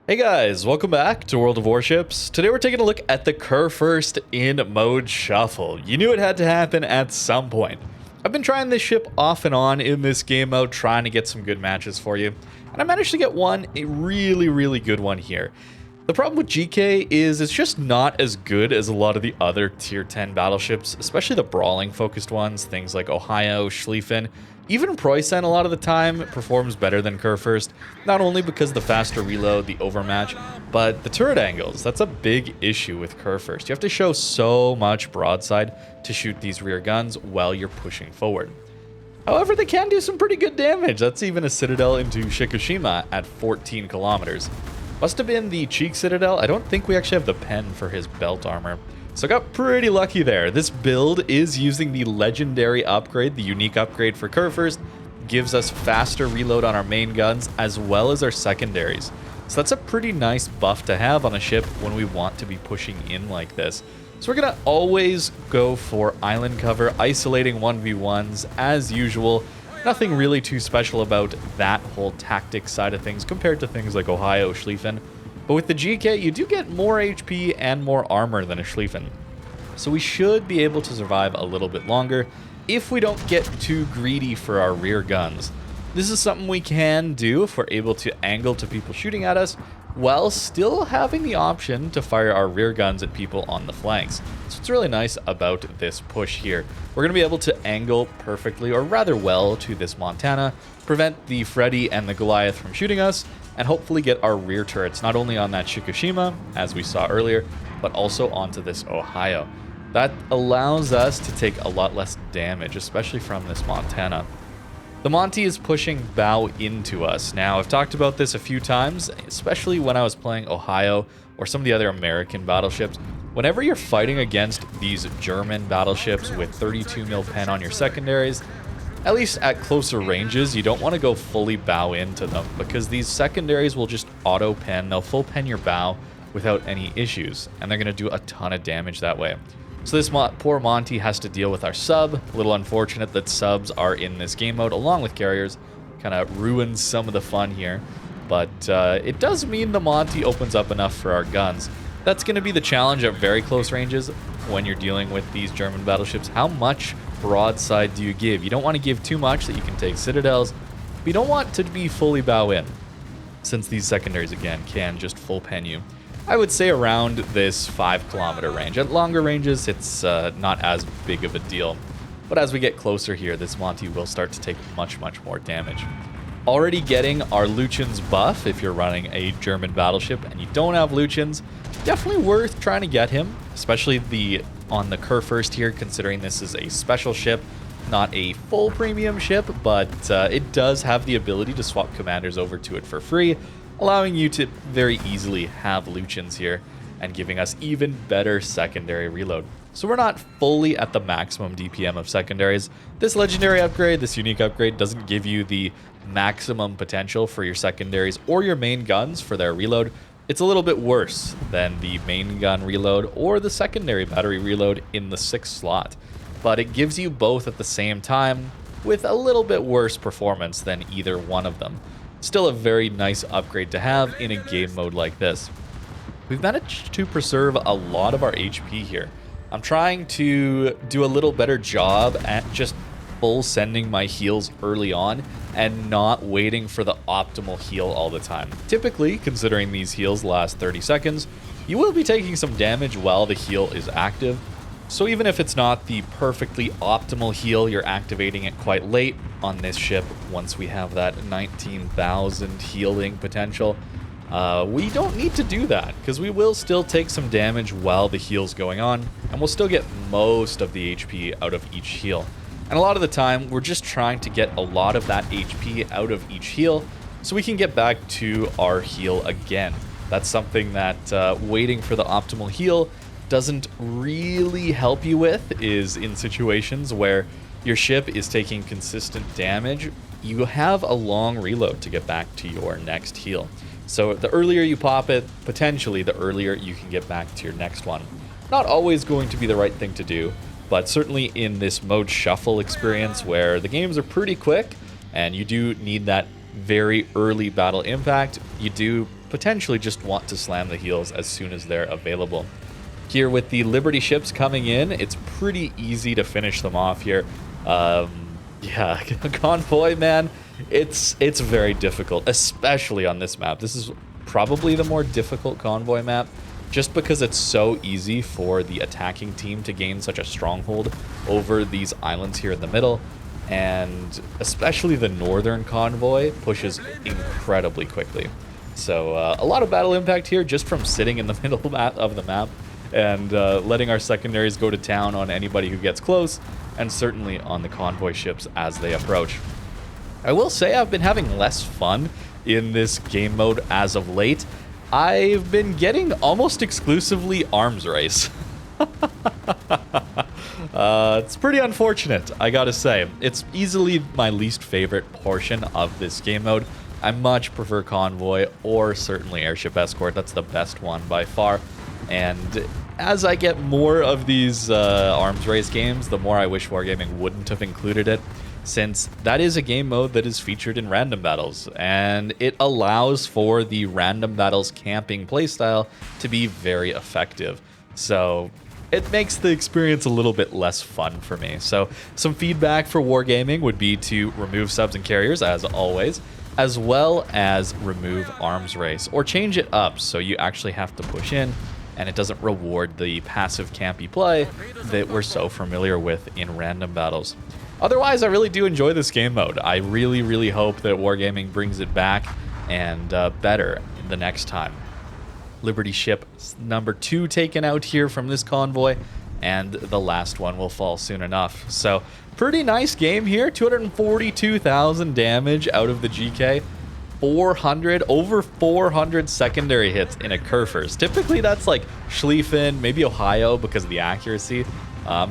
Hey guys, welcome back to World of Warships. Today we're taking a look at the Kurfürst in mode shuffle. You knew it had to happen at some point. I've been trying this ship off and on in this game mode, trying to get some good matches for you, and I managed to get a really good one here. The problem with GK is it's just not as good as a lot of the other tier 10 battleships, especially the brawling focused ones, things like Ohio, Schlieffen. Even Preussen a lot of the time performs better than Kurfürst, not only because of the faster reload, the overmatch, but the turret angles. That's a big issue with Kurfürst. You have to show so much broadside to shoot these rear guns while you're pushing forward. However, they can do some pretty good damage. That's even a citadel into Shikushima at 14 kilometers. Must have been the Cheek Citadel. I don't think we actually have the pen for his belt armor. So I got pretty lucky there. This build is using the legendary upgrade, the unique upgrade for Kurfürst. Gives us faster reload on our main guns as well as our secondaries. So that's a pretty nice buff to have on a ship when we want to be pushing in like this. So we're going to always go for island cover, isolating 1v1s as usual. Nothing really too special about that whole tactic side of things compared to things like Ohio, Schlieffen. But with the GK, you do get more HP and more armor than a Schlieffen. So we should be able to survive a little bit longer if we don't get too greedy for our rear guns. This is something we can do if we're able to angle to people shooting at us while still having the option to fire our rear guns at people on the flanks. So it's really nice about this push here. We're going to be able to angle perfectly, or rather well, to this Montana, prevent the Freddy and the Goliath from shooting us, and hopefully get our rear turrets not only on that Shikushima, as we saw earlier, but also onto this Ohio. That allows us to take a lot less damage, especially from this Montana. The Monty is pushing bow into us. Now, I've talked about this a few times, especially when I was playing Ohio or some of the other American battleships. Whenever you're fighting against these German battleships with 32 mil pen on your secondaries, at least at closer ranges, you don't want to go fully bow into them because these secondaries will just auto pen. They'll full pen your bow without any issues, and they're going to do a ton of damage that way. So this poor Monty has to deal with our sub. A little unfortunate that subs are in this game mode along with carriers. Kind of ruins some of the fun here. But it does mean the Monty opens up enough for our guns. That's going to be the challenge at very close ranges when you're dealing with these German battleships. How much broadside do you give? You don't want to give too much that you can take citadels, but you don't want to be fully bow in, since these secondaries, again, can just full pen you. I would say around this 5 kilometer range. At longer ranges, it's not as big of a deal. But as we get closer here, this Monty will start to take much more damage. Already getting our Lutjens buff if you're running a German battleship and you don't have Lutjens. Definitely worth trying to get him, especially on the Kurfürst here, considering this is a special ship, not a full premium ship, but it does have the ability to swap commanders over to it for free, allowing you to very easily have Lutjens here and giving us even better secondary reload. So we're not fully at the maximum DPM of secondaries. This legendary upgrade, this unique upgrade, doesn't give you the maximum potential for your secondaries or your main guns for their reload. It's a little bit worse than the main gun reload or the secondary battery reload in the 6th slot. But it gives you both at the same time with a little bit worse performance than either one of them. Still a very nice upgrade to have in a game mode like this. We've managed to preserve a lot of our HP here. I'm trying to do a little better job at just full sending my heals early on and not waiting for the optimal heal all the time. Typically, considering these heals last 30 seconds, you will be taking some damage while the heal is active. So even if it's not the perfectly optimal heal, you're activating it quite late on this ship once we have that 19,000 healing potential. We don't need to do that because we will still take some damage while the heal's going on, and we'll still get most of the HP out of each heal. And a lot of the time, we're just trying to get a lot of that HP out of each heal so we can get back to our heal again. That's something that waiting for the optimal heal doesn't really help you with, is in situations where your ship is taking consistent damage, you have a long reload to get back to your next heal. So the earlier you pop it, potentially the earlier you can get back to your next one. Not always going to be the right thing to do, but certainly in this mode shuffle experience where the games are pretty quick and you do need that very early battle impact, you do potentially just want to slam the heels as soon as they're available. Here with the Liberty ships coming in, it's pretty easy to finish them off here. Yeah, Convoy, man, it's very difficult, especially on this map. This is probably the more difficult Convoy map, just because it's so easy for the attacking team to gain such a stronghold over these islands here in the middle. And especially the northern Convoy pushes incredibly quickly. So a lot of battle impact here just from sitting in the middle of the map and letting our secondaries go to town on anybody who gets close, and certainly on the convoy ships as they approach. I will say I've been having less fun in this game mode as of late. I've been getting almost exclusively arms race. It's pretty unfortunate, I gotta say. It's easily my least favorite portion of this game mode. I much prefer Convoy or certainly Airship Escort. That's the best one by far. And as I get more of these arms race games, the more I wish Wargaming wouldn't have included it, since that is a game mode that is featured in random battles, and it allows for the random battles camping playstyle to be very effective. So it makes the experience a little bit less fun for me. So some feedback for Wargaming would be to remove subs and carriers, as always, as well as remove arms race, or change it up so you actually have to push in and it doesn't reward the passive campy play that we're so familiar with in random battles. Otherwise, I really do enjoy this game mode. I really, really hope that Wargaming brings it back and better the next time. Liberty ship number 2 taken out here from this convoy, and the last one will fall soon enough. So pretty nice game here. 242,000 damage out of the GK. Over 400 secondary hits in a Kurfurst. Typically that's like Schlieffen, maybe Ohio because of the accuracy.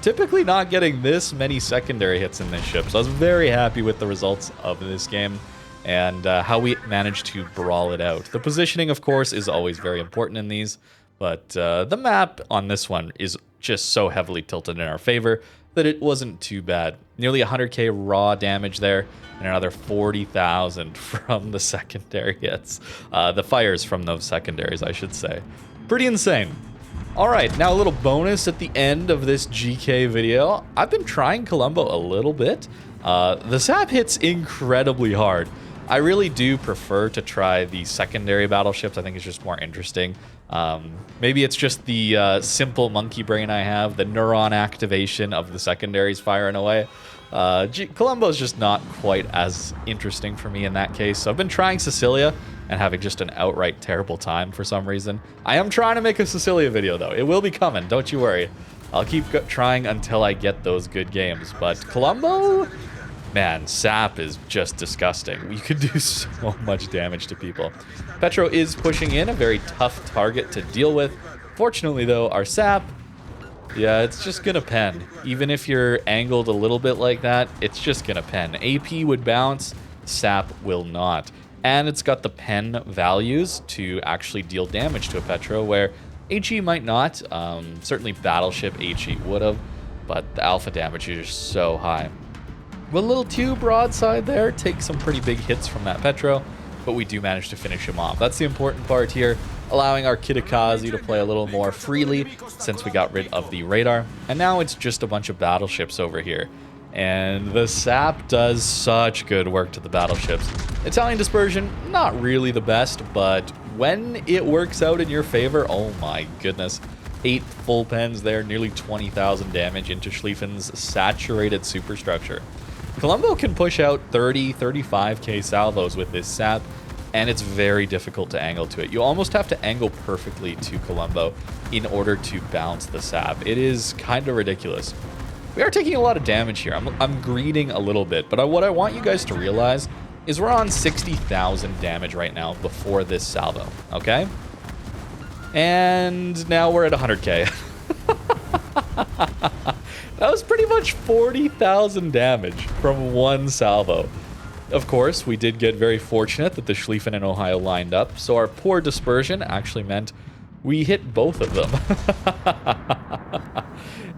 Typically not getting this many secondary hits in this ship. So I was very happy with the results of this game and how we managed to brawl it out. The positioning, of course, is always very important in these, but the map on this one is just so heavily tilted in our favor that it wasn't too bad. Nearly 100k raw damage there, and another 40,000 from the secondary hits. The fires from those secondaries, I should say. Pretty insane. All right, now a little bonus at the end of this GK video. I've been trying Columbo a little bit. The SAP hits incredibly hard. I really do prefer to try the secondary battleships. I think it's just more interesting. Maybe it's just the simple monkey brain I have, the neuron activation of the secondaries firing away. Columbo is just not quite as interesting for me in that case. So I've been trying Sicilia and having just an outright terrible time for some reason. I am trying to make a Sicilia video though. It will be coming, don't you worry. I'll keep trying until I get those good games. But Columbo, man, SAP is just disgusting. You could do so much damage to people. Petro is pushing in, a very tough target to deal with. Fortunately though, our SAP, yeah, it's just gonna pen. Even if you're angled a little bit like that, it's just gonna pen. AP would bounce, SAP will not. And it's got the pen values to actually deal damage to a Petro, where HE might not. Certainly Battleship HE would have, but the alpha damage is just so high. A little too broadside there, take some pretty big hits from that Petro, but we do manage to finish him off. That's the important part here, allowing our Kitakazi to play a little more freely since we got rid of the radar. And now it's just a bunch of battleships over here. And the SAP does such good work to the battleships. Italian dispersion, not really the best, but when it works out in your favor, oh my goodness. 8 full pens there, nearly 20,000 damage into Schlieffen's saturated superstructure. Columbo can push out 30, 35k salvos with this SAP, and it's very difficult to angle to it. You almost have to angle perfectly to Columbo in order to bounce the SAP. It is kind of ridiculous. We are taking a lot of damage here. I'm greeding a little bit, but what I want you guys to realize is we're on 60,000 damage right now before this salvo, okay? And now we're at 100k. That was pretty much 40,000 damage from one salvo. Of course, we did get very fortunate that the Schlieffen and Ohio lined up, so our poor dispersion actually meant we hit both of them.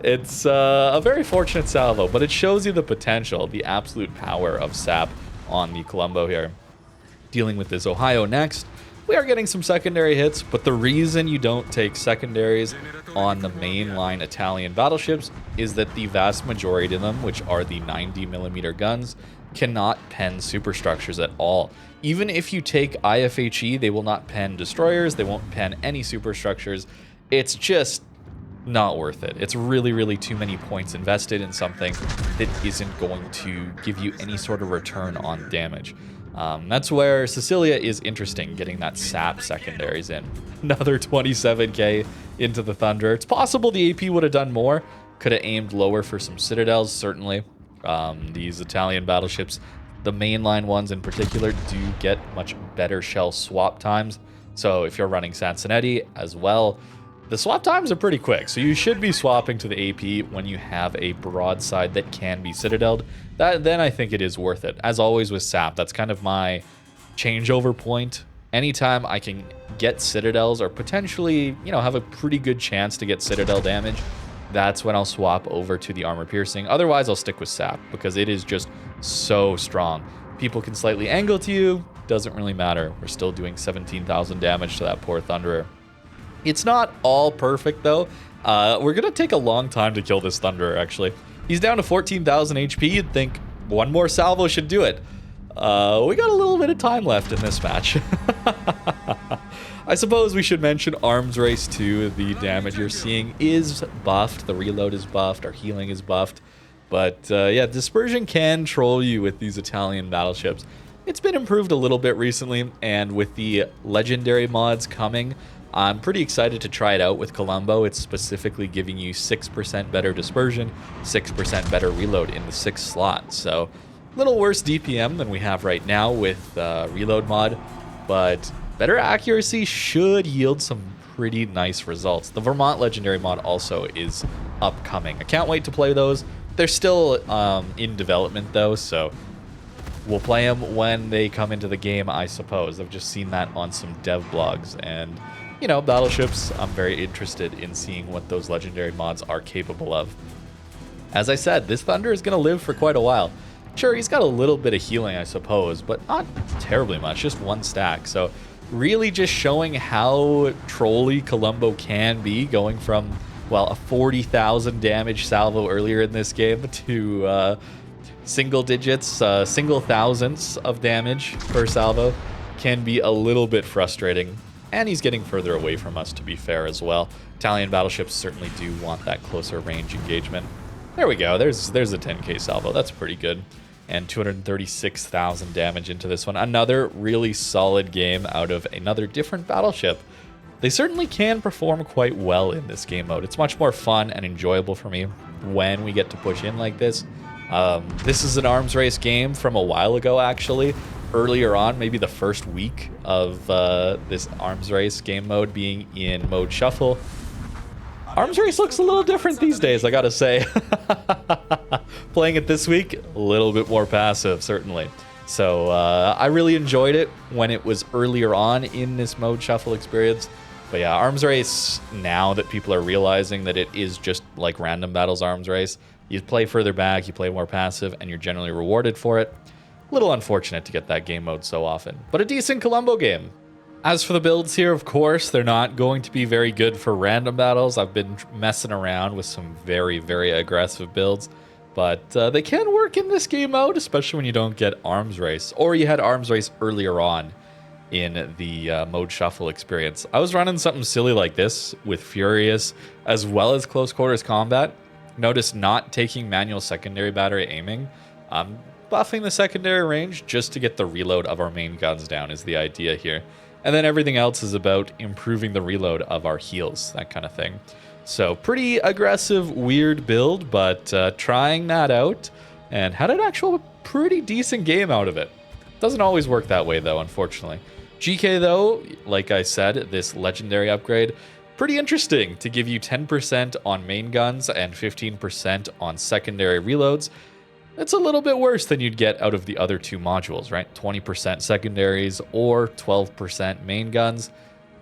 It's a very fortunate salvo, but it shows you the potential, the absolute power of SAP on the Columbo here. Dealing with this Ohio next. We are getting some secondary hits, but the reason you don't take secondaries on the mainline Italian battleships is that the vast majority of them, which are the 90mm guns, cannot pen superstructures at all. Even if you take IFHE, they will not pen destroyers, they won't pen any superstructures. It's just not worth it. It's really, really too many points invested in something that isn't going to give you any sort of return on damage. That's where Sicilia is interesting, getting that SAP secondaries in. Another 27k into the Thunder. It's possible the AP would have done more. Could have aimed lower for some citadels, certainly. These Italian battleships, the mainline ones in particular, do get much better shell swap times. So if you're running Sansonetti as well, the swap times are pretty quick. So you should be swapping to the AP when you have a broadside that can be citadeled. Then I think it is worth it. As always with SAP, that's kind of my changeover point. Anytime I can get citadels or potentially, you know, have a pretty good chance to get citadel damage, that's when I'll swap over to the armor piercing. Otherwise, I'll stick with SAP because it is just so strong. People can slightly angle to you, doesn't really matter. We're still doing 17,000 damage to that poor Thunderer. It's not all perfect though. We're gonna take a long time to kill this Thunderer actually. He's down to 14,000 HP. You'd think one more salvo should do it. We got a little bit of time left in this match. I suppose we should mention Arms Race 2. The damage you're seeing is buffed. The reload is buffed. Our healing is buffed. But yeah, Dispersion can troll you with these Italian battleships. It's been improved a little bit recently, and with the legendary mods coming, I'm pretty excited to try it out with Columbo. It's specifically giving you 6% better dispersion, 6% better reload in the 6th slot. So a little worse DPM than we have right now with reload mod, but better accuracy should yield some pretty nice results. The Vermont legendary mod also is upcoming. I can't wait to play those. They're still in development though, so we'll play them when they come into the game, I suppose. I've just seen that on some dev blogs, and you know, battleships, I'm very interested in seeing what those legendary mods are capable of. As I said, this Thunder is going to live for quite a while. Sure, he's got a little bit of healing, I suppose, but not terribly much, just one stack. So really just showing how trolly Columbo can be, going from, well, a 40,000 damage salvo earlier in this game to single digits, single thousandths of damage per salvo can be a little bit frustrating. And he's getting further away from us, to be fair, as well. Italian battleships certainly do want that closer range engagement. There we go. There's a 10k salvo. That's pretty good. And 236,000 damage into this one. Another really solid game out of another different battleship. They certainly can perform quite well in this game mode. It's much more fun and enjoyable for me when we get to push in like this. This is an arms race game from a while ago, actually. Earlier on, maybe the first week of this arms race game mode being in mode shuffle. Arms race looks a little different these days, I gotta say. Playing it this week, a little bit more passive, certainly. So I really enjoyed it when it was earlier on in this mode shuffle experience. But yeah, arms race, now that people are realizing that it is just like random battles arms race, you play further back, you play more passive, and you're generally rewarded for it. Little unfortunate to get that game mode so often, but a decent Columbo game. As for the builds here, of course, they're not going to be very good for random battles. I've been messing around with some very, very aggressive builds, but they can work in this game mode, especially when you don't get arms race, or you had arms race earlier on in the mode shuffle experience. I was running something silly like this with Furious, as well as close quarters combat. Notice not taking manual secondary battery aiming. Buffing the secondary range just to get the reload of our main guns down is the idea here. And then everything else is about improving the reload of our heals, that kind of thing. So pretty aggressive, weird build, but trying that out and had an actual pretty decent game out of it. Doesn't always work that way though, unfortunately. GK though, like I said, this legendary upgrade, pretty interesting to give you 10% on main guns and 15% on secondary reloads. It's a little bit worse than you'd get out of the other two modules, right? 20% secondaries or 12% main guns.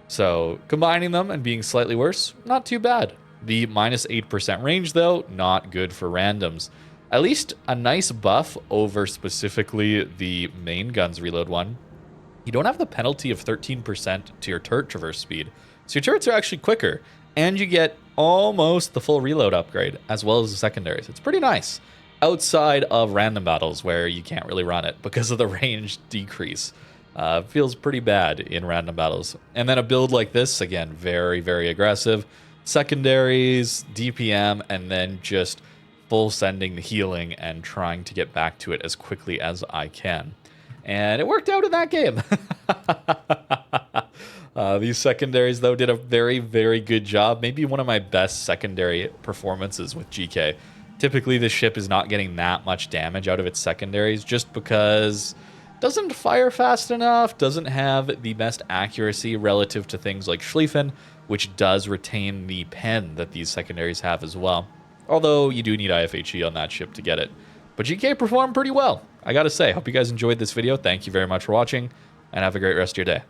So combining them and being slightly worse, not too bad. The minus 8% range though, not good for randoms. At least a nice buff over specifically the main guns reload one. you don't have the penalty of 13% to your turret traverse speed. So your turrets are actually quicker, and you get almost the full reload upgrade, as well as the secondaries. It's pretty nice, outside of random battles where you can't really run it because of the range decrease. Feels pretty bad in random battles. And then a build like this, again, very, very aggressive. Secondaries, DPM, and then just full sending the healing and trying to get back to it as quickly as I can. And it worked out in that game. These secondaries, though, did a very, very good job. Maybe one of my best secondary performances with GK. Typically, the ship is not getting that much damage out of its secondaries just because it doesn't fire fast enough, doesn't have the best accuracy relative to things like Schlieffen, which does retain the pen that these secondaries have as well. Although you do need IFHE on that ship to get it. But GK performed pretty well, I gotta say. Hope you guys enjoyed this video. Thank you very much for watching, and have a great rest of your day.